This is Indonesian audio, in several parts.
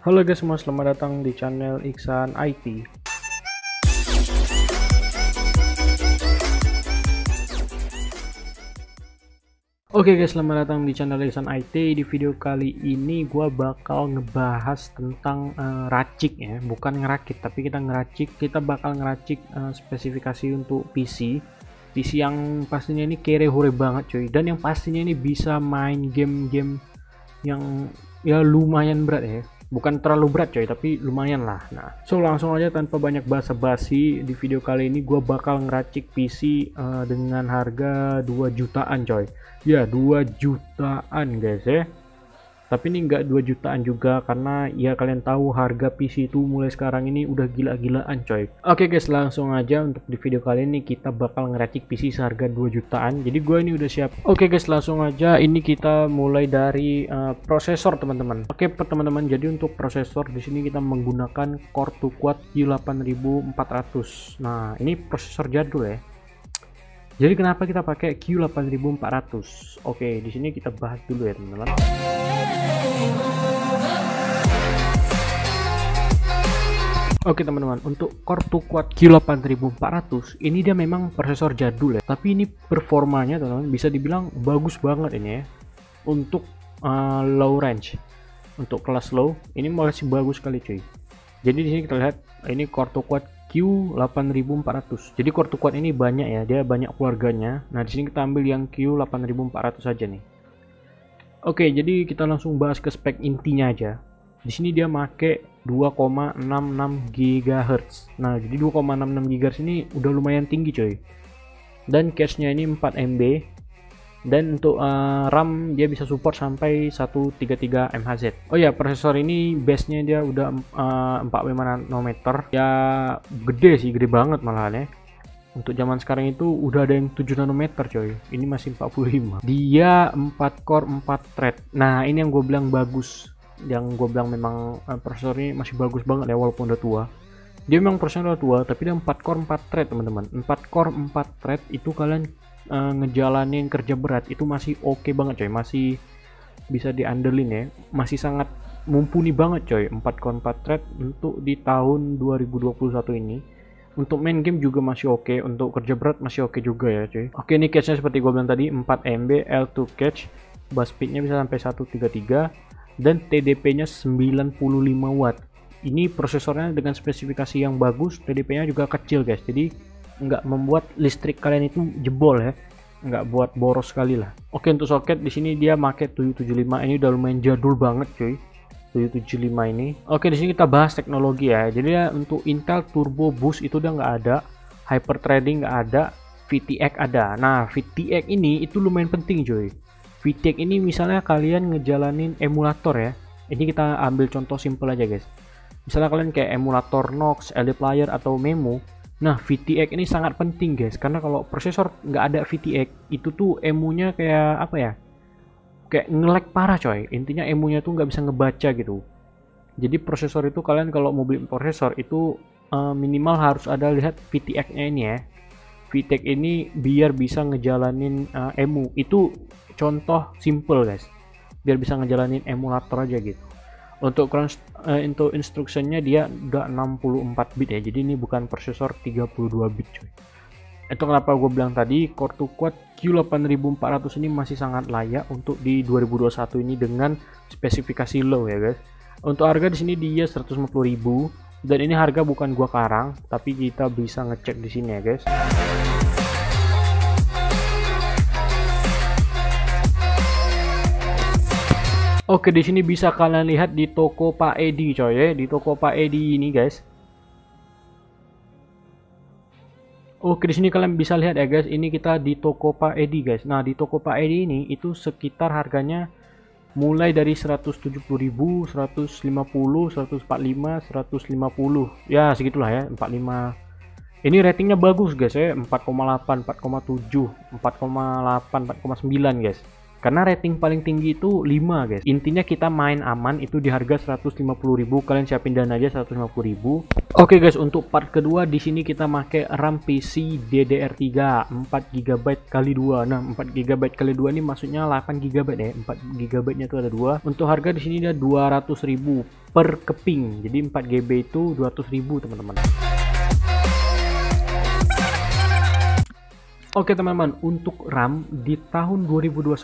Halo guys semua, selamat datang di channel Iksan IT. Oke guys, selamat datang di channel Iksan IT. Di video kali ini gua bakal ngebahas tentang racik ya, bukan ngerakit tapi kita bakal ngeracik spesifikasi untuk PC yang pastinya ini kere hore banget cuy, dan yang pastinya ini bisa main game-game yang ya lumayan berat ya, bukan terlalu berat coy tapi lumayan lah. Nah, so langsung aja tanpa banyak basa-basi, di video kali ini gue bakal ngeracik PC dengan harga 2 jutaan coy. Ya 2 jutaan guys ya, tapi ini enggak 2 jutaan juga karena ya kalian tahu harga PC itu mulai sekarang ini udah gila-gilaan coy. Oke guys, langsung aja untuk di video kali ini kita bakal ngeracik PC seharga 2 jutaan. Jadi gue ini udah siap. Oke guys, langsung aja ini kita mulai dari prosesor teman-teman. Oke teman-teman, jadi untuk prosesor di sini kita menggunakan Core 2 Quad Q8400. Nah, ini prosesor jadul ya. Jadi kenapa kita pakai Q8400? Oke, di sini kita bahas dulu ya teman-teman. Oke teman-teman, untuk Core 2 Quad Q8400 ini dia memang prosesor jadul ya, tapi ini performanya teman-teman bisa dibilang bagus banget ini ya. Untuk low range, untuk kelas low ini masih bagus sekali cuy. Jadi di sini kita lihat ini Core 2 Quad Q8400. Jadi Core 2 Quad ini banyak ya, dia banyak keluarganya. Nah, di sini kita ambil yang Q8400 saja nih. Oke, jadi kita langsung bahas ke spek intinya aja. Di sini dia make 2,66 GHz. Nah, jadi 2,66 GHz ini udah lumayan tinggi coy. Dan cache-nya ini 4 MB. Dan untuk RAM dia bisa support sampai 133 MHz. Oh ya, prosesor ini base-nya dia udah 45 nanometer. Ya gede sih, gede banget malahan ya. Untuk zaman sekarang itu udah ada yang 7 nanometer coy. Ini masih 45. Dia 4 core 4 thread. Nah, ini yang gue bilang bagus. Yang gue bilang memang prosesor ini masih bagus banget ya walaupun udah tua. Dia memang prosesor udah tua, tapi dia 4 core 4 thread teman-teman. 4 core 4 thread itu kalian ngejalanin kerja berat itu masih oke banget coy, masih bisa diandelin ya, masih sangat mumpuni banget coy. 4 core 4 thread untuk di tahun 2021 ini. Untuk main game juga masih oke, untuk kerja berat masih oke juga ya coy. Oke, ini cache-nya seperti gue bilang tadi 4 MB L2 cache, bus speed-nya bisa sampai 133 dan TDP-nya 95 watt. Ini prosesornya dengan spesifikasi yang bagus, TDP-nya juga kecil guys, jadi nggak membuat listrik kalian itu jebol ya, nggak buat boros sekali lah. Oke, untuk soket di sini dia pakai 775, ini udah lumayan jadul banget cuy. 775 ini. Oke, di sini kita bahas teknologi ya. Jadi ya untuk Intel Turbo Boost itu udah nggak ada, Hyper Threading nggak ada, VTX ada. Nah, VTX ini itu lumayan penting cuy. VTX ini misalnya kalian ngejalanin emulator ya. Ini kita ambil contoh simple aja guys. Misalnya kalian kayak emulator Nox, LD Player atau Memo. Nah, VTX ini sangat penting guys, karena kalau prosesor nggak ada VTX itu tuh emunya kayak apa ya, kayak nge-lag parah coy. Intinya emunya tuh nggak bisa ngebaca gitu. Jadi prosesor itu kalian kalau mau beli prosesor itu minimal harus ada lihat VTX nya ini ya. VTX ini biar bisa ngejalanin emu. Itu contoh simple guys, biar bisa ngejalanin emulator aja gitu. Untuk instructionnya dia udah 64 bit ya, jadi ini bukan prosesor 32 bit coy. Itu kenapa gue bilang tadi Core 2 Quad Q8400 ini masih sangat layak untuk di 2021 ini dengan spesifikasi low ya guys. Untuk harga di sini dia 150.000 dan ini harga bukan gua karang, tapi kita bisa ngecek di sini ya guys. Oke, di sini bisa kalian lihat di toko Pak Edi coy ya, di toko Pak Edi ini guys. Oke, di sini kalian bisa lihat ya guys, ini kita di toko Pak Edi guys. Nah, di toko Pak Edi ini itu sekitar harganya mulai dari 170.000, 150, 145, 150. Ya, segitulah ya, 45. Ini ratingnya bagus guys ya, 4,8, 4,7, 4,8, 4,9 guys. Karena rating paling tinggi itu 5 guys. Intinya kita main aman itu di harga 150.000. Kalian siapin dana aja 150.000. Oke guys, untuk part kedua di sini kita pakai RAM PC DDR3 4GB kali 2. Nah, 4GB kali 2 ini maksudnya 8GB ya. 4GB-nya itu ada 2. Untuk harga di sini dia 200.000 per keping. Jadi 4GB itu 200.000 teman-teman. Oke teman-teman, untuk RAM di tahun 2021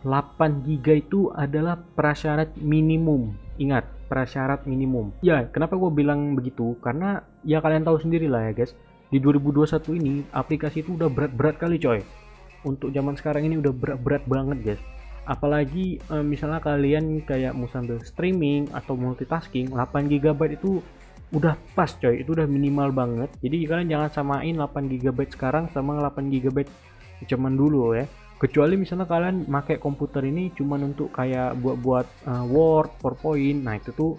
8GB itu adalah prasyarat minimum. Ingat, prasyarat minimum. Ya, kenapa gue bilang begitu? Karena ya kalian tahu sendiri lah ya guys. Di 2021 ini aplikasi itu udah berat-berat kali coy. Untuk zaman sekarang ini udah berat-berat banget guys. Apalagi misalnya kalian kayak mau sambil streaming atau multitasking, 8GB itu udah pas coy, itu udah minimal banget. Jadi kalian jangan samain 8GB sekarang sama 8GB zaman dulu ya. Kecuali misalnya kalian pakai komputer ini cuman untuk kayak buat Word, PowerPoint. Nah itu tuh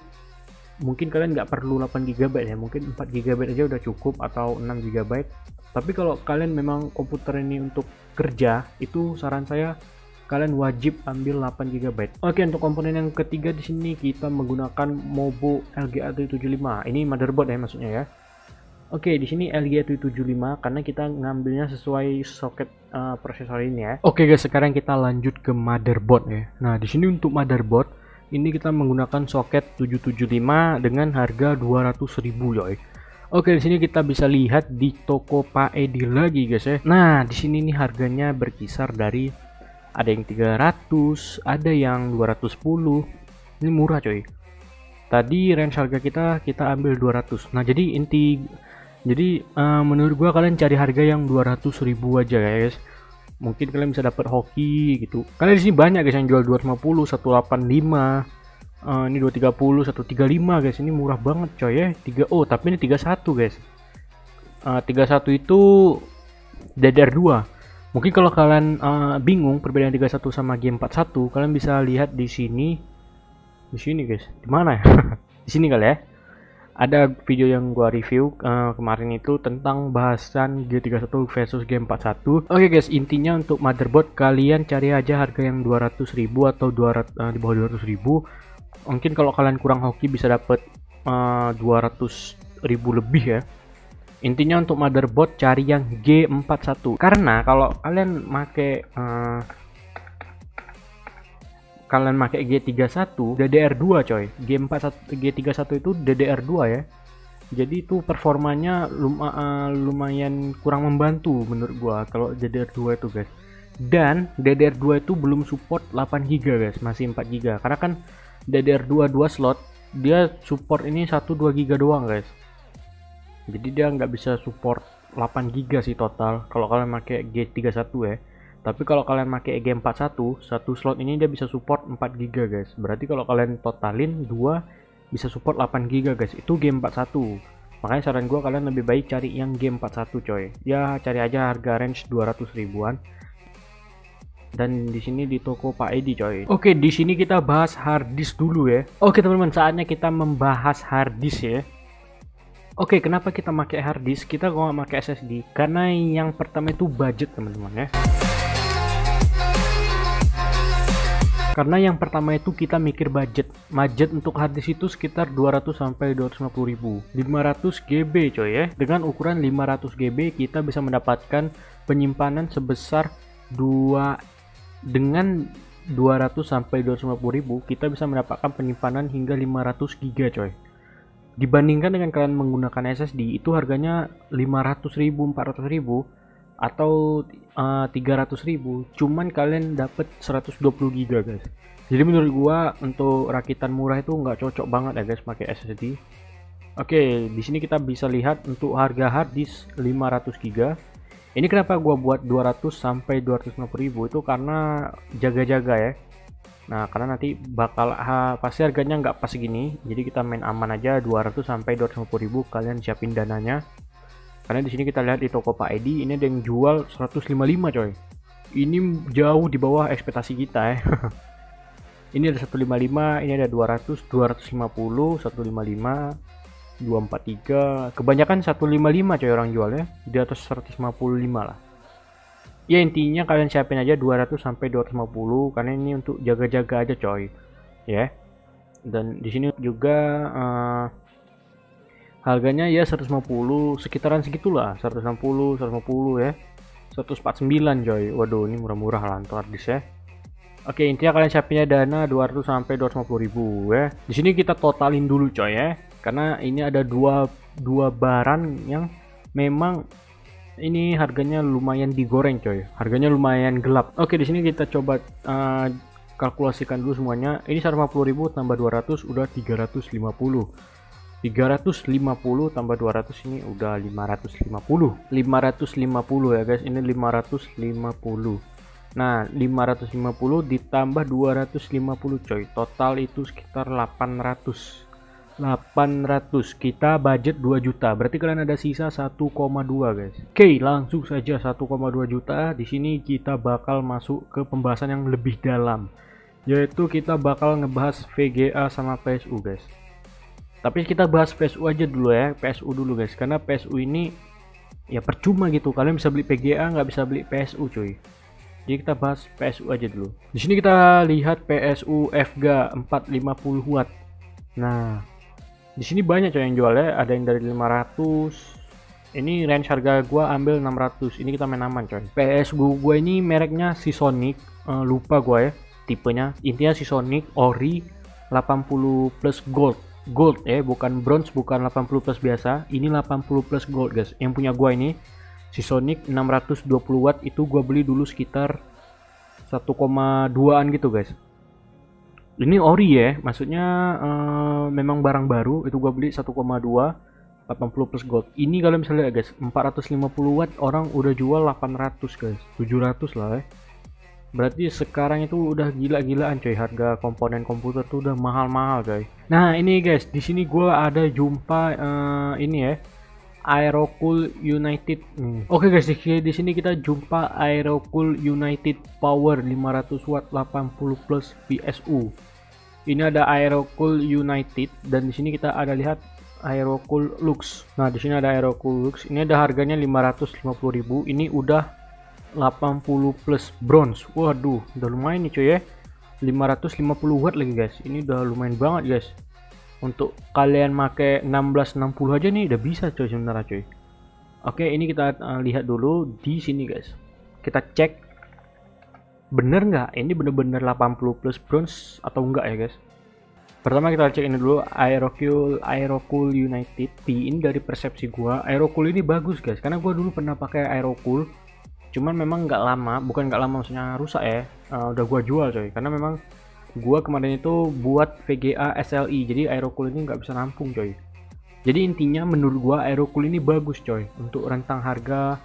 mungkin kalian nggak perlu 8GB ya, mungkin 4GB aja udah cukup atau 6GB. Tapi kalau kalian memang komputer ini untuk kerja, itu saran saya kalian wajib ambil 8GB. Oke, untuk komponen yang ketiga di sini kita menggunakan Mobo LGA 775. Ini motherboard ya maksudnya ya. Oke, di sini LGA 775 karena kita ngambilnya sesuai soket prosesor ini ya. Oke guys, sekarang kita lanjut ke motherboard ya. Nah, di sini untuk motherboard ini kita menggunakan soket 775 dengan harga 200.000 coy. Oke, di sini kita bisa lihat di toko Pak Edi lagi guys ya. Nah, di sini nih harganya berkisar dari ada yang 300, ada yang 210. Ini murah coy. Tadi range harga kita ambil 200. Nah, jadi menurut gua kalian cari harga yang 200.000 aja guys. Mungkin kalian bisa dapat hoki gitu. Karena di sini banyak guys yang jual 250, 185. Ini 230, 135 guys. Ini murah banget coy ya. Oh, tapi ini 31 guys. 31 itu DDR2. Mungkin kalau kalian bingung perbedaan 31 sama G41, kalian bisa lihat di sini. Di sini guys. Di mana ya? Di sini kali ya. Ada video yang gua review kemarin itu tentang bahasan G31 versus G41. Oke guys, intinya untuk motherboard kalian cari aja harga yang 200.000 atau di bawah 200.000. Mungkin kalau kalian kurang hoki bisa dapat 200.000 lebih ya. Intinya untuk motherboard cari yang G41 karena kalau kalian make G31 DDR2 coy. G31 itu DDR2 ya. Jadi itu performanya lumayan kurang membantu menurut gua kalau DDR2 itu guys. Dan DDR2 itu belum support 8GB guys, masih 4GB. Karena kan DDR2 2 slot dia support ini 1-2GB doang guys. Jadi dia nggak bisa support 8GB sih total kalau kalian pakai G31 ya. Tapi kalau kalian pakai G41 satu slot ini dia bisa support 4GB guys. Berarti kalau kalian totalin 2 bisa support 8GB guys. Itu G41. Makanya saran gua kalian lebih baik cari yang G41 coy. Ya cari aja harga range 200 ribuan. Dan di sini di toko Pak Edi coy. Oke, di sini kita bahas hard disk dulu ya. Oke teman-teman, saatnya kita membahas hard disk ya. Oke, kenapa kita pakai hard disk? Kita nggak pakai SSD karena yang pertama itu budget teman-teman ya. Karena yang pertama itu kita mikir budget untuk hard disk itu sekitar 200 sampai 250.000. 500 GB coy ya. Dengan ukuran 500 GB kita bisa mendapatkan penyimpanan sebesar 200 sampai 250.000 kita bisa mendapatkan penyimpanan hingga 500 GB coy. Dibandingkan dengan kalian menggunakan SSD itu harganya 500.000, 400.000 atau 300.000, cuman kalian dapat 120 GB guys. Jadi menurut gua untuk rakitan murah itu nggak cocok banget ya guys pakai SSD. Oke, di sini kita bisa lihat untuk harga hard disk 500 GB. Ini kenapa gua buat 200 sampai 250.000 itu karena jaga-jaga ya. Nah, karena nanti bakal pasti harganya nggak pas segini. Jadi kita main aman aja 200 sampai 250.000, kalian siapin dananya. Karena di sini kita lihat di toko Pak Edi ini ada yang jual 155 coy. Ini jauh di bawah ekspektasi kita ya. Ini ada 155, ini ada 200, 250, 155, 243. Kebanyakan 155 coy orang jual ya. Di atas 155 lah. Ya intinya kalian siapin aja 200 sampai 250 karena ini untuk jaga-jaga aja coy ya. Dan di sini juga harganya ya 150 sekitaran segitulah, 160 150 ya, 149 coy. Waduh ini murah-murah lah untuk harddisk ya. Oke, intinya kalian siapinnya dana 200 sampai 250 ribu ya. Di sini kita totalin dulu coy ya, karena ini ada dua barang yang memang ini harganya lumayan digoreng coy, harganya lumayan gelap. Oke, di sini kita coba kalkulasikan dulu semuanya. Ini 150.000 tambah 200 udah 350. 350 tambah 200 ini udah 550. 550 ya guys, ini 550. Nah, 550 ditambah 250 coy. Total itu sekitar 800. 800. Kita budget 2 juta. Berarti kalian ada sisa 1,2 guys. Oke, langsung saja 1,2 juta. Di sini kita bakal masuk ke pembahasan yang lebih dalam, yaitu kita bakal ngebahas VGA sama PSU guys. Tapi kita bahas PSU aja dulu ya, PSU dulu guys, karena PSU ini ya percuma gitu, kalian bisa beli PGA nggak bisa beli PSU cuy. Jadi kita bahas PSU aja dulu. Di sini kita lihat PSU FGA 450 watt. Nah, di sini banyak coy yang jual ya, ada yang dari 500. Ini range harga gua ambil 600. Ini kita main aman coy. PSU gua ini mereknya Seasonic, lupa gua ya tipenya. Intinya Seasonic Ori 80 plus gold. Gold ya, bukan bronze, bukan 80 plus biasa. Ini 80 plus gold guys. Yang punya gua ini Seasonic 620 watt, itu gua beli dulu sekitar 1,2an gitu guys. Ini ori ya, maksudnya memang barang baru, itu gua beli 1,2 80 plus gold. Ini kalian bisa lihat guys, 450 watt orang udah jual 800 guys, 700 lah ya. Berarti sekarang itu udah gila-gilaan coy, harga komponen komputer tuh udah mahal-mahal coy. Nah ini guys, di sini gua ada jumpa ini ya, Aerocool United. Oke guys, di sini kita jumpa Aerocool United Power 500 watt 80 plus PSU. Ini ada Aerocool United, dan di sini kita ada lihat Aerocool Lux. Nah di sini ada Aerocool Lux. Ini ada harganya 550.000. Ini udah 80 plus bronze. Waduh, udah lumayan nih coy ya. 550 watt lagi guys. Ini udah lumayan banget guys. Untuk kalian make 1660 aja nih udah bisa coy sebenarnya coy. Oke, ini kita lihat dulu di sini guys. Kita cek bener nggak ini bener-bener 80 plus bronze atau enggak ya guys. Pertama kita cek ini dulu, Aerocool United P. Ini dari persepsi gua, Aerocool ini bagus guys, karena gua dulu pernah pakai Aerocool. Cuman memang nggak lama, bukan nggak lama maksudnya rusak ya, udah gua jual coy, karena memang gua kemarin itu buat VGA SLI, jadi Aerocool ini nggak bisa nampung coy. Jadi intinya menurut gua Aerocool ini bagus coy. Untuk rentang harga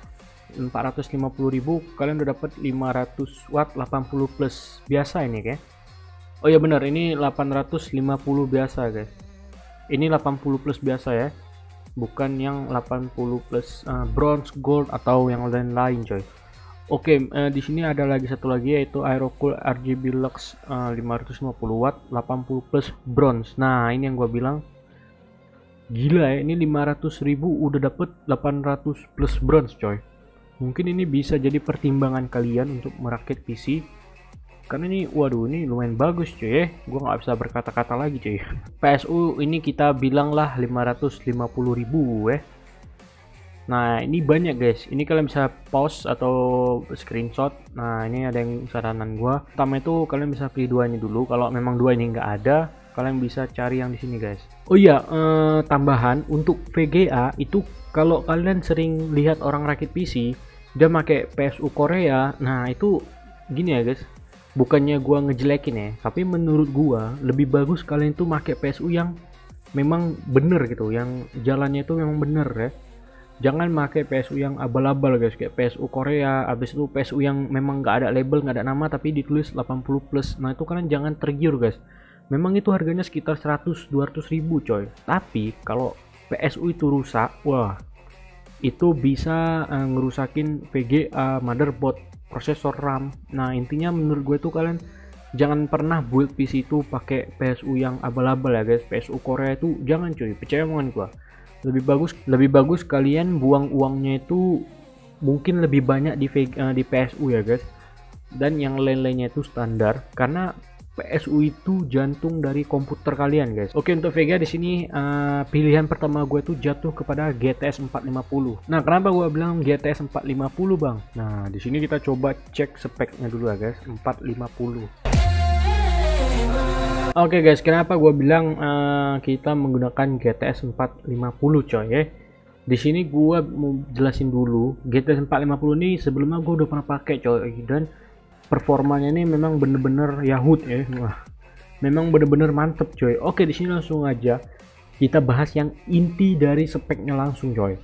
450.000 kalian udah dapat 500 watt 80 plus biasa ini kayak. Oh ya benar, ini 850 biasa guys. Ini 80 plus biasa ya, bukan yang 80 plus bronze, gold atau yang lain-lain coy. Oke, di sini ada lagi satu lagi, yaitu Aerocool RGB Lux 550 watt 80 plus bronze. Nah ini yang gua bilang gila ya, ini 500.000 udah dapet 800 plus bronze coy. Mungkin ini bisa jadi pertimbangan kalian untuk merakit PC, karena ini waduh ini lumayan bagus cuy ya. Gua nggak bisa berkata-kata lagi cuy. PSU ini kita bilang lah 550.000 ya. Nah ini banyak guys, ini kalian bisa pause atau screenshot. Nah ini ada yang saranan gua, pertama itu kalian bisa pilih dua ini dulu. Kalau memang dua ini nggak ada, kalian bisa cari yang di sini guys. Oh iya, tambahan untuk VGA itu, kalau kalian sering lihat orang rakit PC dia pakai PSU Korea, nah itu gini ya guys, bukannya gua ngejelekin ya, tapi menurut gua lebih bagus kalian tuh pakai PSU yang memang bener gitu, yang jalannya itu memang bener ya. Jangan pakai PSU yang abal-abal guys, kayak PSU Korea, habis itu PSU yang memang nggak ada label, nggak ada nama, tapi ditulis 80 plus. Nah itu kalian jangan tergiur guys, memang itu harganya sekitar 100-200 ribu coy. Tapi kalau PSU itu rusak, wah itu bisa ngerusakin VGA, motherboard, prosesor RAM. Nah intinya menurut gue tuh kalian jangan pernah build PC itu pakai PSU yang abal-abal ya guys. PSU Korea itu jangan cuy, percaya omongan gua. Lebih bagus kalian buang uangnya itu mungkin lebih banyak di PSU ya guys, dan yang lain-lainnya itu standar, karena PSU itu jantung dari komputer kalian guys. Oke, untuk Vega di sini pilihan pertama gue tuh jatuh kepada GTS 450. Nah, kenapa gue bilang GTS 450 bang? Nah, di sini kita coba cek speknya dulu ya guys. 450. Oke guys, kenapa gue bilang kita menggunakan GTS 450 coy ya? Di sini gue mau jelasin dulu, GTS 450 ini sebelumnya gue udah pernah pakai coy, dan performanya ini memang bener-bener Yahoo ya. Wah, memang bener-bener mantep coy. Oke, di sini langsung aja kita bahas yang inti dari speknya langsung coy.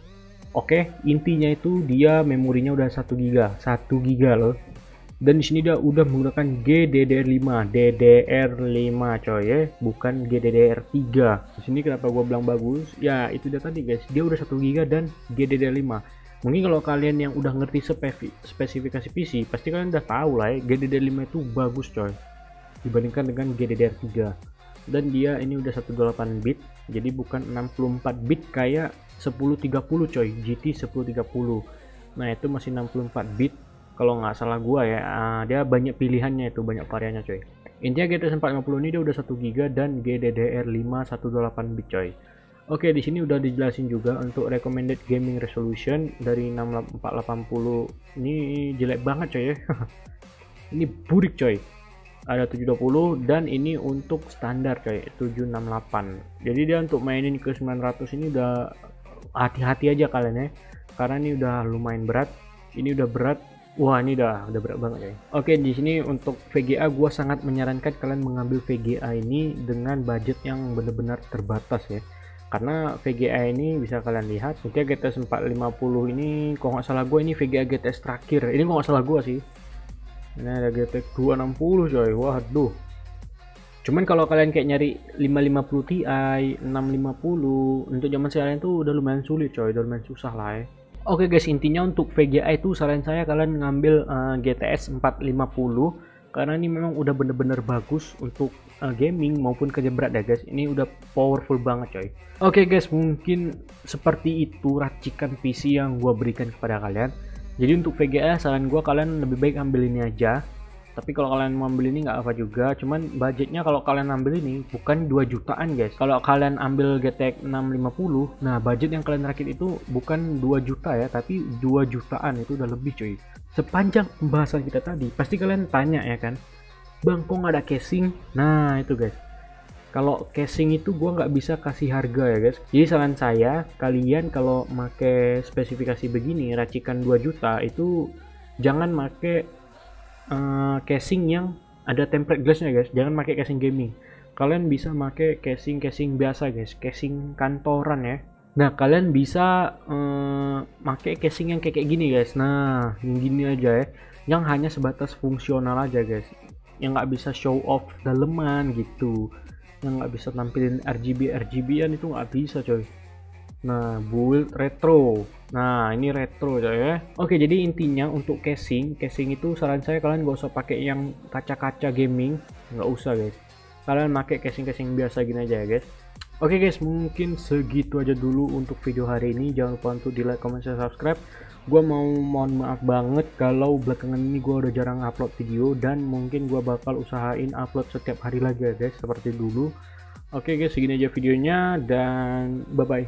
Oke, intinya itu dia memorinya udah 1 GB, 1 GB loh. Dan di sini dia udah menggunakan DDR5 coy ya, bukan GDDR3. Di sini kenapa gua bilang bagus? Ya, itu dia tadi guys, dia udah 1 GB dan GDDR5. Mungkin kalau kalian yang udah ngerti spesifikasi PC, pasti kalian udah tahu lah ya, GDDR5 itu bagus coy dibandingkan dengan GDDR3. Dan dia ini udah 128 bit, jadi bukan 64 bit kayak 1030 coy, GT 1030. Nah, itu masih 64 bit kalau nggak salah gua ya. Dia banyak pilihannya, itu banyak variannya coy. Intinya GTS 450 ini dia udah 1 GB dan GDDR5 128 bit coy. Oke, di sini udah dijelasin juga untuk recommended gaming resolution dari 6480. Ini jelek banget coy ya. Ini burik coy. Ada 720, dan ini untuk standar coy 768. Jadi dia untuk mainin ke 900 ini udah hati-hati aja kalian ya. Karena ini udah lumayan berat. Ini udah berat. Wah, ini udah berat banget coy. Oke, di sini untuk VGA gua sangat menyarankan kalian mengambil VGA ini dengan budget yang benar-benar terbatas ya. Karena VGA ini bisa kalian lihat, mungkin GTS 450 ini kalau nggak salah gue ini VGA GTS terakhir. Ini kalau nggak salah gue sih. Ini ada GTX 260 coy. Waduh. Cuman kalau kalian kayak nyari 550 Ti, 650 untuk zaman sekarang itu udah lumayan sulit coy, udah lumayan susah lah ya. Oke guys, intinya untuk VGA itu saran saya kalian ngambil GTS 450 karena ini memang udah bener-bener bagus untuk gaming maupun kerja berat ya guys. Ini udah powerful banget coy. Oke guys, mungkin seperti itu racikan PC yang gua berikan kepada kalian. Jadi untuk VGA saran gua kalian lebih baik ambil ini aja. Tapi kalau kalian mau ambil ini nggak apa juga, cuman budgetnya kalau kalian ambil ini bukan 2 jutaan guys. Kalau kalian ambil GTX 650, nah budget yang kalian rakit itu bukan 2 juta ya, tapi 2 jutaan, itu udah lebih cuy. Sepanjang pembahasan kita tadi, pasti kalian tanya ya kan, bang kok nggak ada casing? Nah itu guys, kalau casing itu gua nggak bisa kasih harga ya guys. Jadi saran saya, kalian kalau make spesifikasi begini, racikan 2 juta, itu jangan make casing yang ada template glassnya guys. Jangan pakai casing gaming, kalian bisa pakai casing biasa guys, casing kantoran ya. Nah kalian bisa pakai casing yang kayak gini guys. Nah yang gini aja ya, yang hanya sebatas fungsional aja guys, yang nggak bisa show off daleman gitu, yang nggak bisa tampilin RGB-an itu nggak bisa coy. Nah build retro, nah ini retro ya. Oke, jadi intinya untuk casing itu saran saya kalian gak usah pakai yang kaca-kaca gaming, nggak usah guys. Kalian pakai casing biasa gini aja ya guys. Oke guys, mungkin segitu aja dulu untuk video hari ini. Jangan lupa untuk di like, comment, share, subscribe. Gua mohon maaf banget kalau belakangan ini gua udah jarang upload video, dan mungkin gua bakal usahain upload setiap hari lagi ya guys, seperti dulu. Oke guys, segini aja videonya, dan bye bye.